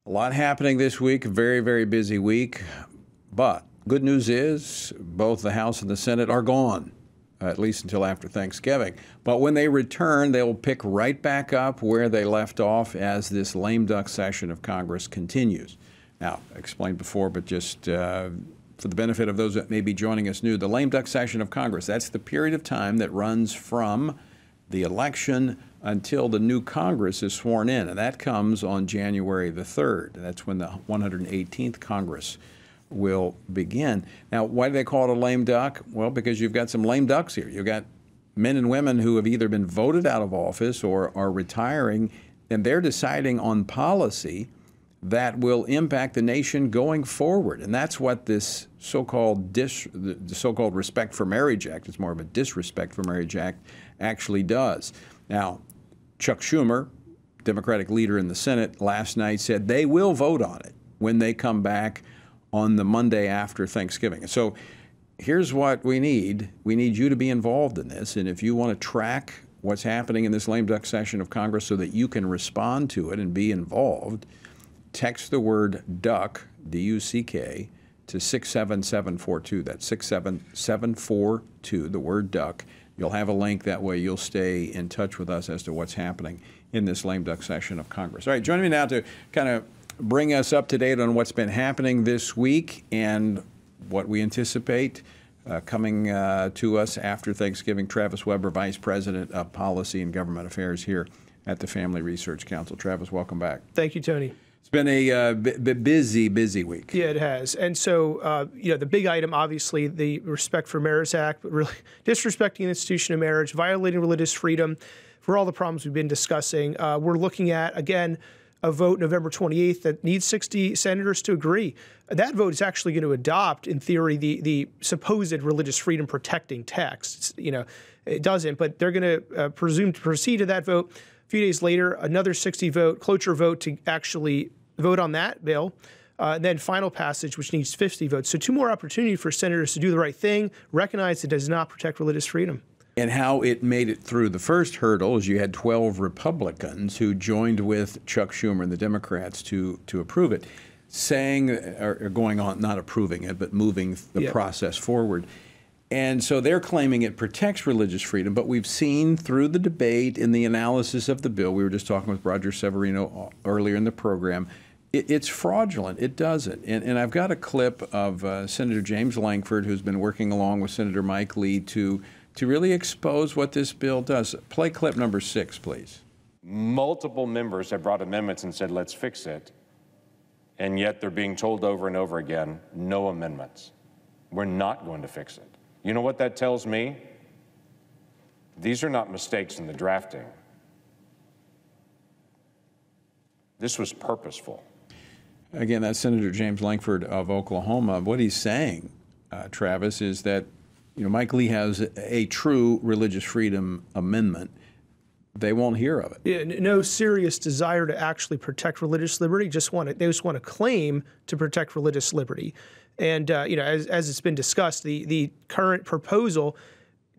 A lot happening this week, a very, very busy week. But good news is both the House and the Senate are gone, at least until after Thanksgiving. But when they return, they'll pick right back up where they left off as this lame duck session of Congress continues. Now, I explained before, but just for the benefit of those that may be joining us new, the lame duck session of Congress, that's the period of time that runs from the election until the new Congress is sworn in, and that comes on January the 3rd. That's when the 118th Congress will begin. Now, why do they call it a lame duck? Well, because you've got some lame ducks here. You've got men and women who have either been voted out of office or are retiring, and they're deciding on policy that will impact the nation going forward. And that's what this so-called the so-called Respect for Marriage Act, it's more of a Disrespect for Marriage Act, actually does. Now, Chuck Schumer, Democratic leader in the Senate, last night said they will vote on it when they come back on the Monday after Thanksgiving. So here's what we need. We need you to be involved in this. And if you want to track what's happening in this lame duck session of Congress so that you can respond to it and be involved, text the word duck, D-U-C-K, to 67742. That's 67742, the word duck. You'll have a link. That way you'll stay in touch with us as to what's happening in this lame duck session of Congress. All right, joining me now to kind of bring us up to date on what's been happening this week and what we anticipate coming to us after Thanksgiving, Travis Weber, Vice President of Policy and Government Affairs here at the Family Research Council. Travis, welcome back. Thank you, Tony. It's been a busy week. Yeah, it has. And so, the big item, obviously, the Respect for Marriage Act, but really disrespecting the institution of marriage, violating religious freedom, for all the problems we've been discussing. We're looking at, again, a vote November 28th that needs 60 senators to agree. That vote is actually going to adopt, in theory, the supposed religious freedom protecting text. It doesn't, but they're going to presume to proceed to that vote. A few days later, another 60 vote, cloture vote to actually vote on that bill. Then final passage, which needs 50 votes. So 2 more opportunities for senators to do the right thing, recognize it does not protect religious freedom. And how it made it through the first hurdle is you had 12 Republicans who joined with Chuck Schumer and the Democrats to approve it, saying, or going on, not approving it, but moving the process forward. And so they're claiming it protects religious freedom, but we've seen through the debate and the analysis of the bill, we were just talking with Roger Severino earlier in the program, it's fraudulent. It doesn't. And I've got a clip of Senator James Lankford, who's been working along with Senator Mike Lee to really expose what this bill does. Play clip number 6, please. Multiple members have brought amendments and said, let's fix it. And yet they're being told over and over again, no amendments. We're not going to fix it. You know what that tells me? These are not mistakes in the drafting. This was purposeful. Again, that's Senator James Lankford of Oklahoma. What he's saying, Travis, is that Mike Lee has a true religious freedom amendment. They won't hear of it. Yeah, no serious desire to actually protect religious liberty. They just want to claim to protect religious liberty. And as it's been discussed, the current proposal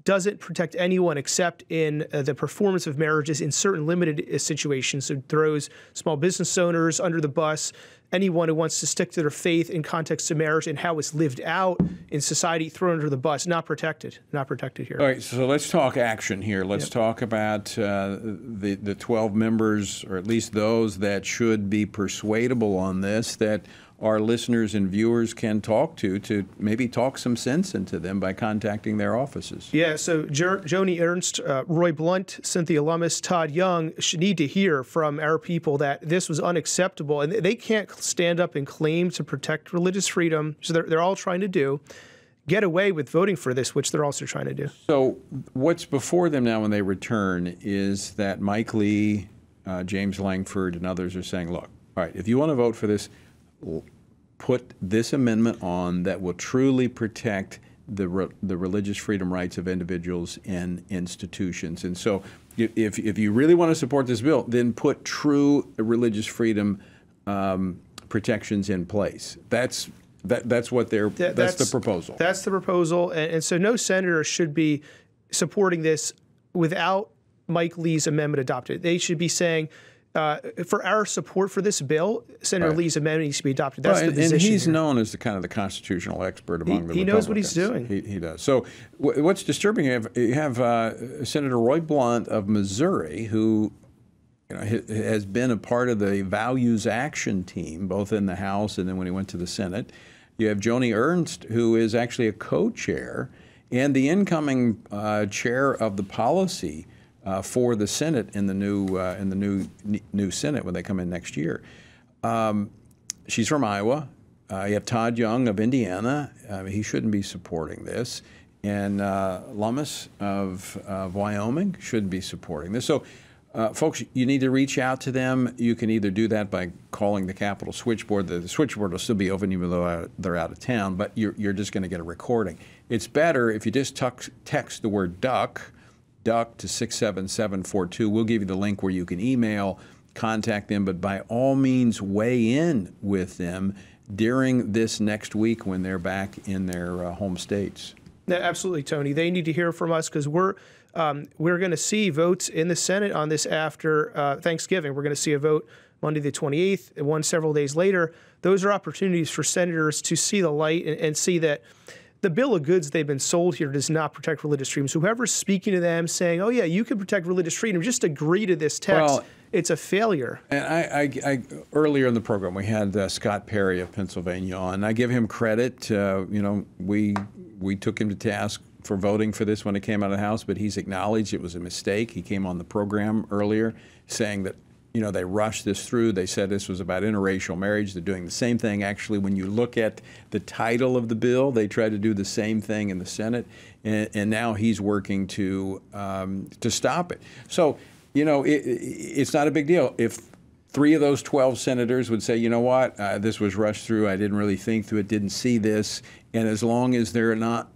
doesn't protect anyone except in the performance of marriages in certain limited situations. So it throws small business owners under the bus, anyone who wants to stick to their faith in context of marriage and how it's lived out in society, thrown under the bus, not protected here. All right, so let's talk action here. Let's talk about the 12 members, or at least those that should be persuadable on this, that our listeners and viewers can talk to maybe talk some sense into them by contacting their offices. Yeah, so Joni Ernst, Roy Blunt, Cynthia Lummis, Todd Young should need to hear from our people that this was unacceptable, and they can't stand up and claim to protect religious freedom, so they're all trying to get away with voting for this, which they're also trying to do. So what's before them now when they return is that Mike Lee, James Lankford, and others are saying, look, all right, if you want to vote for this, put this amendment on that will truly protect the religious freedom rights of individuals and institutions. And so if you really want to support this bill, then put true religious freedom protections in place. That's what that's the proposal. That's the proposal. And so no senator should be supporting this without Mike Lee's amendment adopted. They should be saying, for our support for this bill, Senator Lee's amendment needs to be adopted. That's the position. And he's here. known as the kind of the constitutional expert among the Republicans. He knows what he's doing. He does. So what's disturbing, you have Senator Roy Blunt of Missouri, who has been a part of the Values Action Team, both in the House and then when he went to the Senate. You have Joni Ernst, who is actually a co-chair, and the incoming chair of the policy for the Senate in the new Senate when they come in next year. She's from Iowa. You have Todd Young of Indiana. He shouldn't be supporting this. And Lummis of Wyoming shouldn't be supporting this. So, folks, you need to reach out to them. You can either do that by calling the Capitol switchboard. The switchboard will still be open even though they're out of town, but you're just going to get a recording. It's better if you just text the word duck to 67742. We'll give you the link where you can email, contact them, but by all means weigh in with them during this next week when they're back in their home states. Yeah, absolutely, Tony. They need to hear from us because we're going to see votes in the Senate on this after Thanksgiving. We're going to see a vote Monday the 28th and one several days later. Those are opportunities for senators to see the light and see that the bill of goods they've been sold here does not protect religious freedoms. Whoever's speaking to them saying, oh, yeah, you can protect religious freedom, just agree to this text, it's a failure. And I earlier in the program, we had Scott Perry of Pennsylvania on. I give him credit. We took him to task for voting for this when it came out of the House, but he's acknowledged it was a mistake. He came on the program earlier saying that they rushed this through. They said this was about interracial marriage. They're doing the same thing. Actually, when you look at the title of the bill, they tried to do the same thing in the Senate, and now he's working to stop it. So, it's not a big deal. If 3 of those 12 senators would say, you know what, this was rushed through, I didn't really think through it, didn't see this, and as long as they're not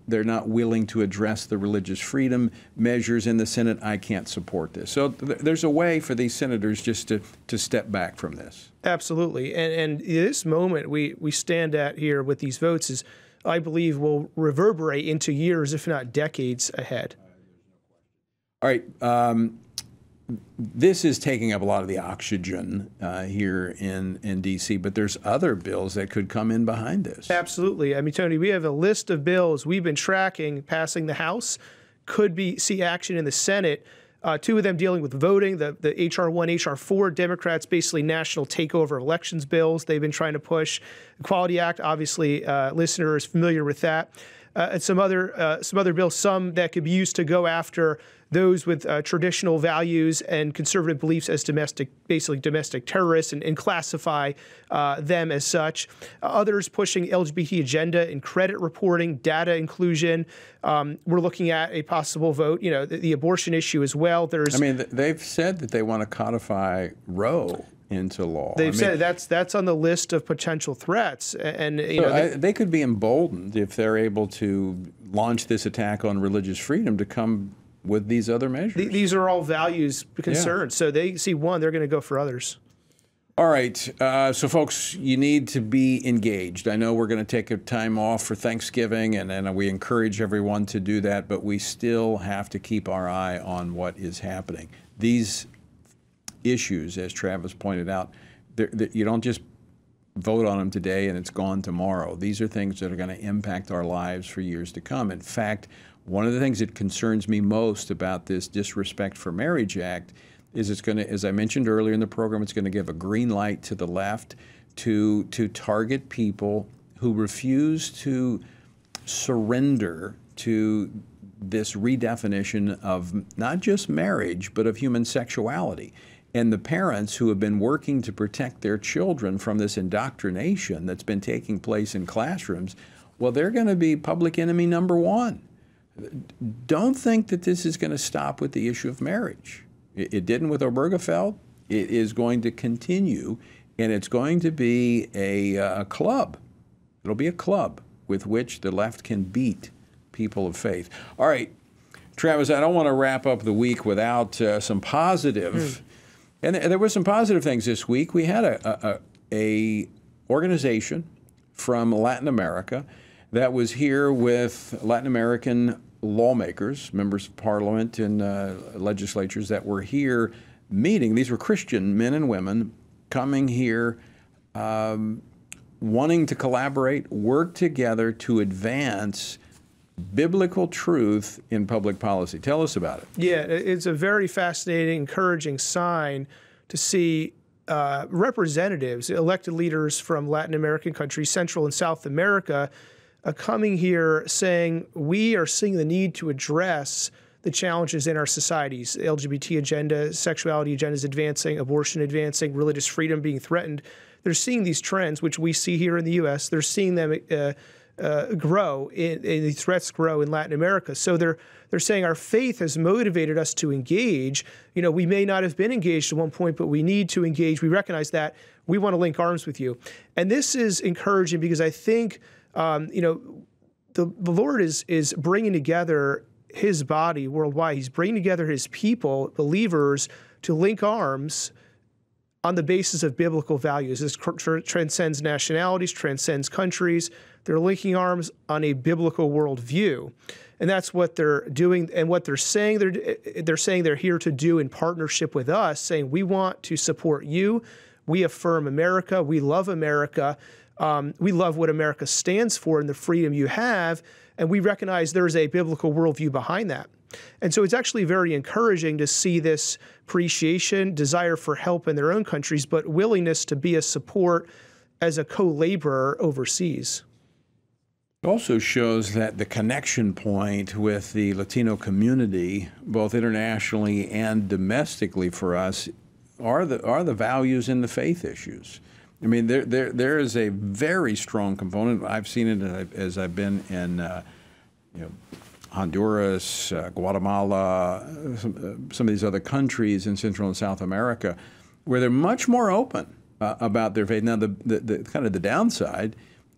willing to address the religious freedom measures in the Senate, I can't support this. So there's a way for these senators just to step back from this. Absolutely. And this moment we stand at here with these votes is, I believe, will reverberate into years, if not decades ahead. All right. This is taking up a lot of the oxygen here in D.C., but there's other bills that could come in behind this. Absolutely. I mean, Tony, we have a list of bills we've been tracking passing the House, could see action in the Senate. 2 of them dealing with voting, the H.R. 1, H.R. 4, Democrats, basically national takeover elections bills they've been trying to push. Equality Act, obviously, listeners familiar with that. And some other bills, some that could be used to go after those with traditional values and conservative beliefs as basically domestic terrorists and classify them as such. Others pushing LGBT agenda and credit reporting, data inclusion. We're looking at a possible vote, the abortion issue as well. They've said that they want to codify Roe into law. They've said that's on the list of potential threats, and they could be emboldened if they're able to launch this attack on religious freedom to come with these other measures. These are all values concerns. Yeah. So they see one, they're going to go for others. All right. So, folks, you need to be engaged. I know we're going to take a time off for Thanksgiving, and we encourage everyone to do that, but we still have to keep our eye on what is happening. These issues, as Travis pointed out, you don't just vote on them today and it's gone tomorrow. These are things that are going to impact our lives for years to come. In fact, one of the things that concerns me most about this Disrespect for Marriage Act is it's going to, as I mentioned earlier in the program, it's going to give a green light to the left to target people who refuse to surrender to this redefinition of not just marriage, but of human sexuality. And the parents who have been working to protect their children from this indoctrination that's been taking place in classrooms, well, they're going to be public enemy number one. Don't think that this is going to stop with the issue of marriage. It didn't with Obergefell. It is going to continue, and it's going to be a club. It'll be a club with which the left can beat people of faith. All right, Travis, I don't want to wrap up the week without some positive. And there were some positive things this week. We had a organization from Latin America that was here with Latin American lawmakers, members of parliament and legislatures that were here meeting. These were Christian men and women coming here, wanting to collaborate, work together to advance biblical truth in public policy. Tell us about it. Yeah, it's a very fascinating, encouraging sign to see representatives, elected leaders from Latin American countries, Central and South America, coming here saying, we are seeing the need to address the challenges in our societies. LGBT agenda, sexuality agenda is advancing, abortion advancing, religious freedom being threatened. They're seeing these trends, which we see here in the U.S. They're seeing them grow, these threats grow in Latin America. So they're saying our faith has motivated us to engage. You know, we may not have been engaged at one point, but we need to engage. We recognize that. We want to link arms with you. And this is encouraging because I think, you know, the Lord is bringing together his body worldwide. He's bringing together his people, believers, to link arms on the basis of biblical values. This transcends nationalities, transcends countries. They're linking arms on a biblical worldview. And that's what they're doing and what they're saying. They're saying they're here to do in partnership with us, saying we want to support you. We affirm America. We love America. We love what America stands for and the freedom you have. And we recognize there's a biblical worldview behind that. And so it's actually very encouraging to see this appreciation, desire for help in their own countries, but willingness to be a support as a co-laborer overseas. It also shows that the connection point with the Latino community, both internationally and domestically for us, are the values and the faith issues. I mean, there is a very strong component. I've seen it as I've been in, you know, Honduras, Guatemala, some of these other countries in Central and South America, where they're much more open about their faith. Now, the kind of the downside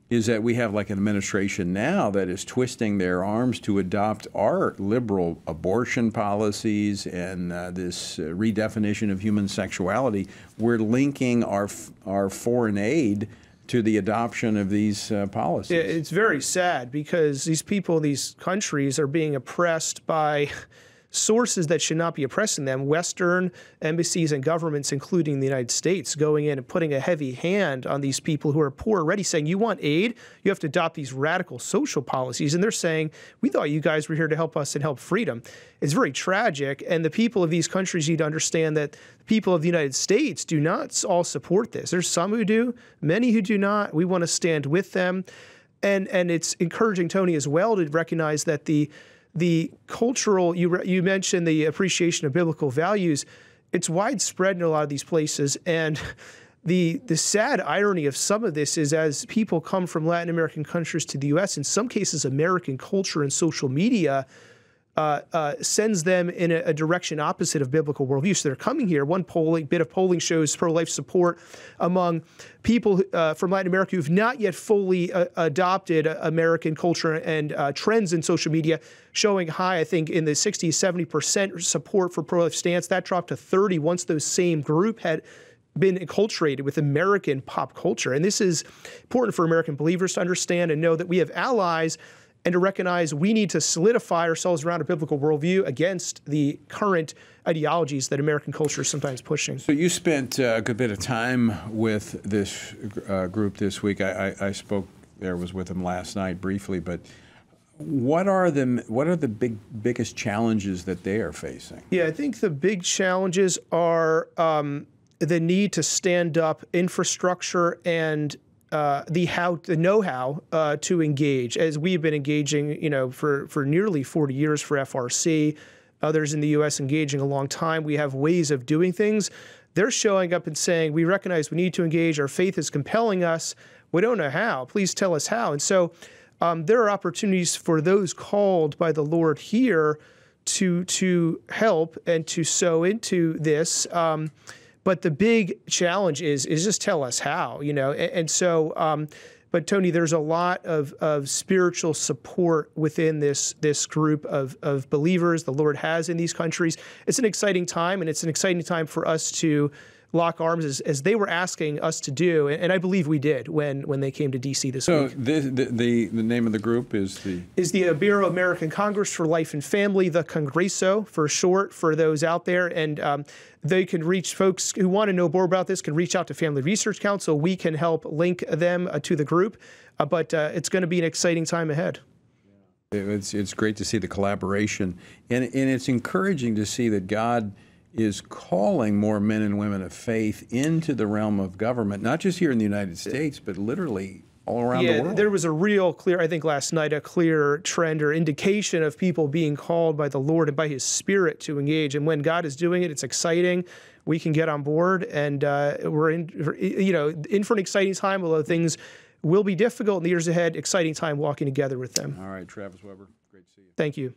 is that we have like an administration now that is twisting their arms to adopt our liberal abortion policies and this redefinition of human sexuality. We're linking our foreign aid to the adoption of these policies. It's very sad because these people, these countries are being oppressed by sources that should not be oppressing them. Western embassies and governments, including the United States, going in and putting a heavy hand on these people who are poor already, saying, you want aid? You have to adopt these radical social policies. And they're saying, we thought you guys were here to help us and help freedom. It's very tragic. And the people of these countries need to understand that the people of the United States do not all support this. There's some who do, many who do not. We want to stand with them. And it's encouraging, Tony, as well, to recognize that the cultural, you mentioned the appreciation of biblical values, it's widespread in a lot of these places. And the sad irony of some of this is as people come from Latin American countries to the U.S., in some cases American culture and social media sends them in a direction opposite of biblical worldview. So they're coming here. One bit of polling shows pro-life support among people from Latin America who've not yet fully adopted American culture and trends in social media, showing high, I think, in the 60, 70% support for pro-life stance. That dropped to 30 once those same group had been enculturated with American pop culture. And this is important for American believers to understand and know that we have allies and to recognize we need to solidify ourselves around a biblical worldview against the current ideologies that American culture is sometimes pushing. So you spent a good bit of time with this group this week. I spoke was with them last night briefly, but what are the biggest challenges that they are facing? Yeah, I think the big challenges are the need to stand up infrastructure and the know-how to engage, as we've been engaging, you know, for nearly 40 years for FRC. Others in the U.S. engaging a long time. We have ways of doing things. They're showing up and saying, we recognize we need to engage. Our faith is compelling us. We don't know how. Please tell us how. And so there are opportunities for those called by the Lord here to help and to sow into this. But the big challenge is just tell us how, you know. And so, but Tony, there's a lot of spiritual support within this group of believers the Lord has in these countries. It's an exciting time, and it's an exciting time for us to lock arms as they were asking us to do, and I believe we did when they came to D.C. this week. So the name of the group is the Ibero-American Congress for Life and Family, the Congreso for short, for those out there. And they can reach folks who want to know more about this, can reach out to Family Research Council. We can help link them to the group. But it's going to be an exciting time ahead. It's great to see the collaboration. And it's encouraging to see that God is calling more men and women of faith into the realm of government, not just here in the United States, but literally all around the world. There was a real clear, I think last night, a clear trend or indication of people being called by the Lord and by His Spirit to engage. And when God is doing it, it's exciting. We can get on board, and we're in for an exciting time, although things will be difficult in the years ahead. Exciting time walking together with them. All right, Travis Weber, great to see you. Thank you.